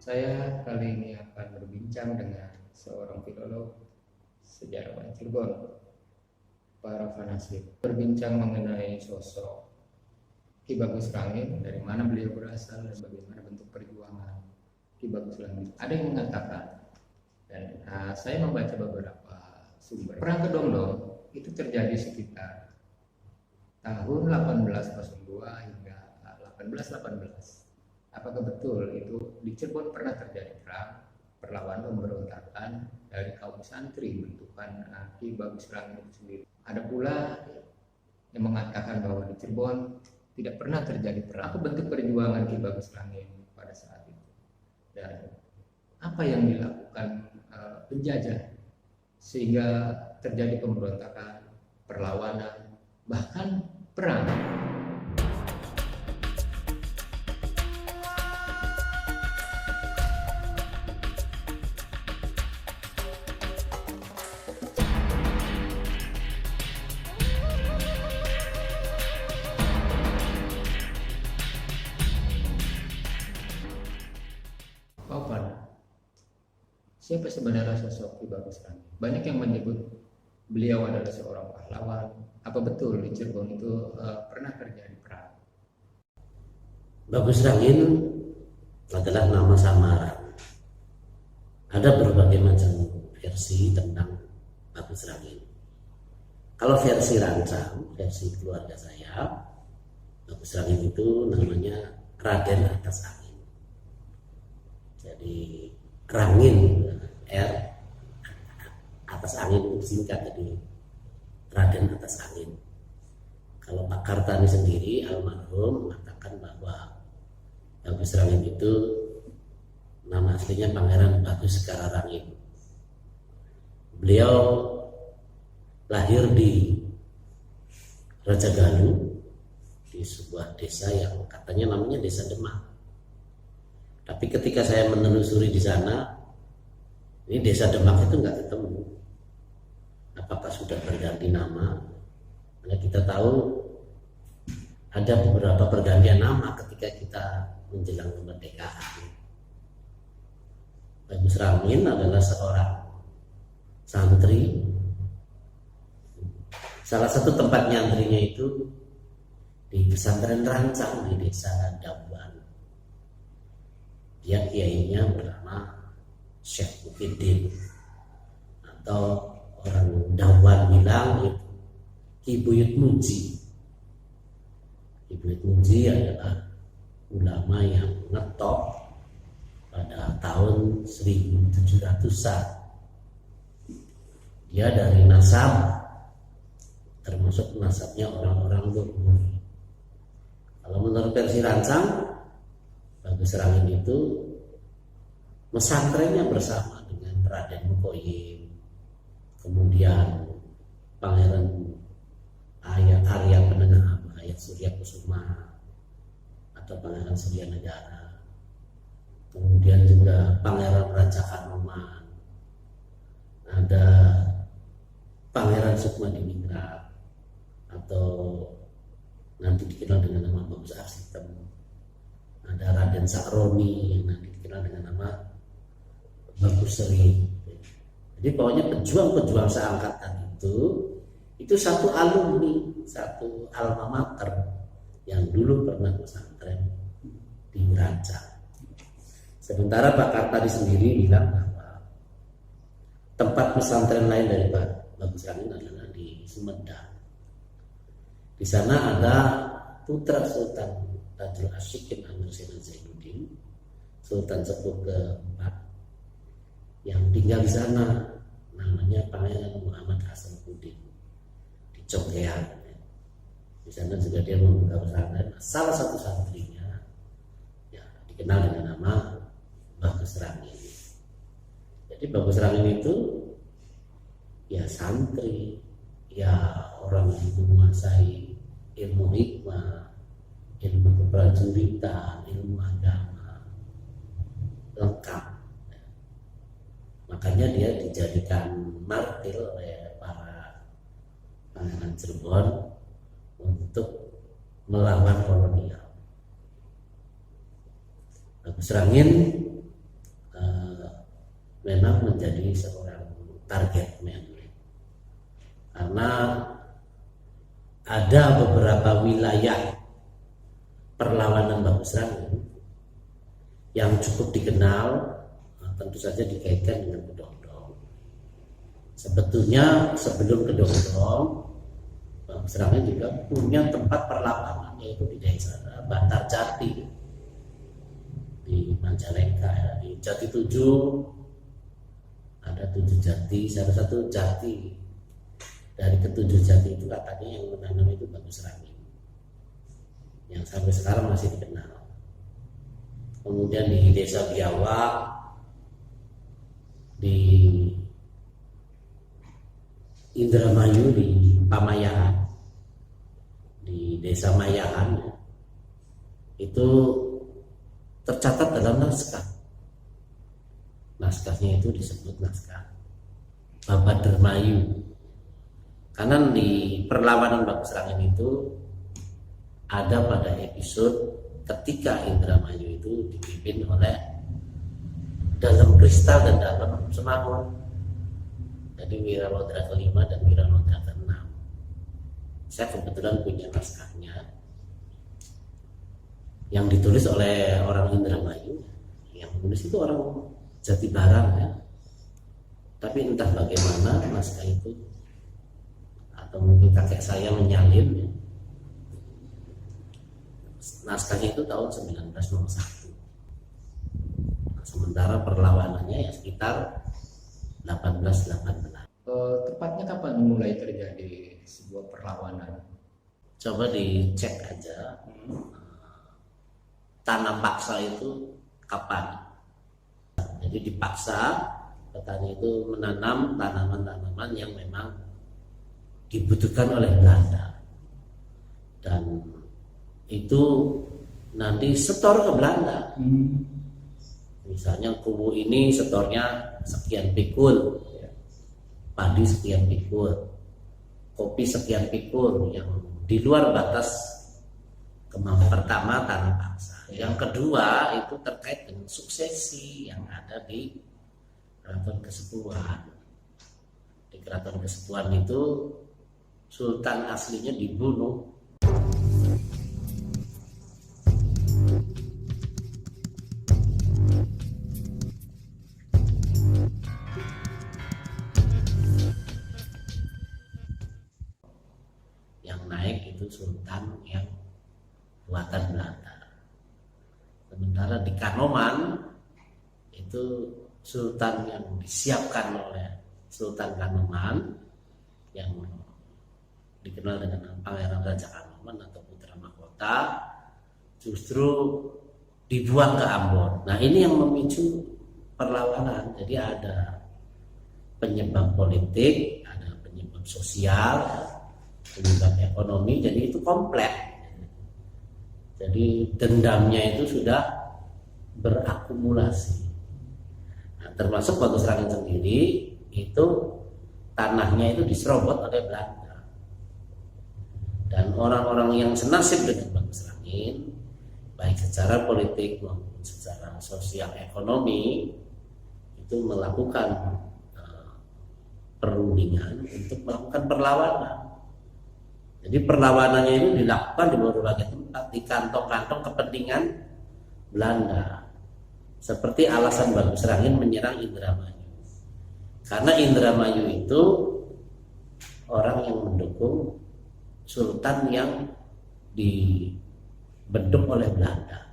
Saya kali ini akan berbincang dengan seorang filolog sejarawan Cirebon, Pak Rafa Nasib. Berbincang mengenai sosok Ki Bagus Rangin, dari mana beliau berasal dan bagaimana bentuk perjuangan Ki Bagus Rangin. Ada yang mengatakan, dan saya membaca beberapa sumber, Perang Kedondong itu terjadi sekitar tahun 1802 hingga 1818. Apakah betul itu di Cirebon pernah terjadi perang, perlawanan pemberontakan dari kaum santri bentukan Ki Bagus Rangin itu sendiri? Ada pula yang mengatakan bahwa di Cirebon tidak pernah terjadi perang. Apa bentuk perjuangan Ki Bagus Rangin pada saat itu? Dan apa yang dilakukan penjajah sehingga terjadi pemberontakan, perlawanan, bahkan perang? Siapa sebenarnya sosok Ki Bagus Rangin? Banyak yang menyebut beliau adalah seorang pahlawan. Apa betul di Cirebon itu pernah terjadi perang? Bagus Rangin adalah nama samaran. Ada berbagai macam versi tentang Bagus Rangin. Kalau versi rancang, versi keluarga saya, Bagus Rangin itu namanya Raden Atas Angin. Jadi Rangin, R atas angin itu singkat, jadi Raden Atas Angin. Kalau Pak Kartani sendiri almarhum mengatakan bahwa Bagus Rangin itu nama aslinya Pangeran Bagus Sekara Rangin. Beliau lahir di Rajagaluh, di sebuah desa yang katanya namanya Desa Demak. Tapi ketika saya menelusuri di sana, ini Desa Demak itu nggak ketemu. Apakah sudah berganti nama? Karena kita tahu ada beberapa pergantian nama ketika kita menjelang kemerdekaan. Bagus Rangin adalah seorang santri. Salah satu tempat nyantrinya itu di pesantren Rancang di Desa Dabuan. Dia kiainya bernama Syekh Muhyiddin, atau orang Dawan bilang itu Ki Buyut Muji. Ki Buyut Muji adalah ulama yang ngetop pada tahun 1700-an. Dia dari nasab, termasuk nasabnya orang-orang Luhur. Kalau menurut versi Rancang, Bagus Rangin itu mesantrennya bersama dengan Raden Mukoyim, kemudian Pangeran Arya Penengah Hayat Surya Kusuma atau Pangeran Surya Negara, kemudian juga Pangeran Raja Kanoman, ada Pangeran Sukmadiningrat atau nanti dikenal dengan nama Bagus Arsitem, ada Raden Sakroni yang nanti dikenal dengan nama Bagus Seri. Jadi pokoknya pejuang-pejuang seangkatan itu satu alumni, satu alma mater yang dulu pernah pesantren di Rancang. Sementara Pak Kartani sendiri bilang bahwa tempat pesantren lain dari Pak Bagus Rangin adalah di Sumedang. Di sana ada putra Sultan Tajul Asyikin Amir Sinan Zainuddin, Sultan Sepuh keempat, yang tinggal di sana, namanya Pangeran Muhammad Hasanuddin di Congkean. Di sana juga dia membuka pesantren. Salah satu santrinya ya dikenal dengan nama Bagus Rangin. Jadi Bagus Rangin itu ya santri, ya orang yang menguasai ilmu hikmah, ilmu keprajuritan, ilmu agama. Makanya dia dijadikan martir oleh para pangeran Cirebon untuk melawan kolonial. Bagus Rangin memang menjadi seorang target man, karena ada beberapa wilayah perlawanan Bagus Rangin yang cukup dikenal, tentu saja dikaitkan dengan Kedongdong. Sebetulnya sebelum Kedongdong, Bagus Rangin juga punya tempat perlawanan, yaitu di desa Bantar Jati di Majalengka, ya. Di Jati 7 ada 7 jati, salah satu jati dari ketujuh jati itu katanya yang menanam itu Bagus Rangin, yang sampai sekarang masih dikenal. Kemudian di desa Biawak, di Indramayu, di Pamayahan, di desa Mayahan, itu tercatat dalam naskah. Naskahnya itu disebut naskah Babat Dermayu. Karena di perlawanan Bagus Rangin itu ada pada episode ketika Indramayu itu dipimpin oleh Dalam Kristal dan Dalam Semangun. Jadi Wiralodra ke-5 dan Wiralodra ke-6. Saya kebetulan punya naskahnya yang ditulis oleh orang Indramayu. Yang menulis itu orang Jati Barang, ya. Tapi entah bagaimana naskah itu, atau mungkin kakek saya menyalin, ya. Naskahnya itu tahun 1901. Nah, sementara perlawanannya ya sekitar 1818. Tepatnya kapan mulai terjadi sebuah perlawanan? Coba dicek aja. Tanam paksa itu kapan? Jadi dipaksa petani itu menanam tanaman-tanaman yang memang dibutuhkan oleh Belanda, dan itu nanti setor ke Belanda. Misalnya kubu ini setornya sekian pikul, padi sekian pikul, kopi sekian pikul, yang di luar batas kemampuan. Pertama tanam paksa. Yang kedua itu terkait dengan suksesi yang ada di Keraton Kesepuhan. Di Keraton Kesepuhan itu sultan aslinya dibunuh. Yang naik itu sultan yang buatan Belanda. Sementara di Kanoman itu sultan yang disiapkan oleh Sultan Kanoman yang dikenal dengan Pangeran Raja Kanoman atau Putra Mahkota, justru dibuang ke Ambon. Nah, ini yang memicu perlawanan. Jadi ada penyebab politik, ada penyebab sosial, penyebab ekonomi. Jadi itu kompleks. Jadi dendamnya itu sudah berakumulasi. Nah, termasuk Bagus Rangin sendiri itu tanahnya itu diserobot oleh Belanda. Dan orang-orang yang senasib dengan Bagus Rangin, baik secara politik maupun secara sosial ekonomi, itu melakukan perundingan untuk melakukan perlawanan. Jadi perlawanannya ini dilakukan di berbagai tempat, di kantong-kantong kepentingan Belanda. Seperti alasan Bagus Rangin menyerang Indramayu. Karena Indramayu itu orang yang mendukung sultan yang dibentuk oleh Belanda.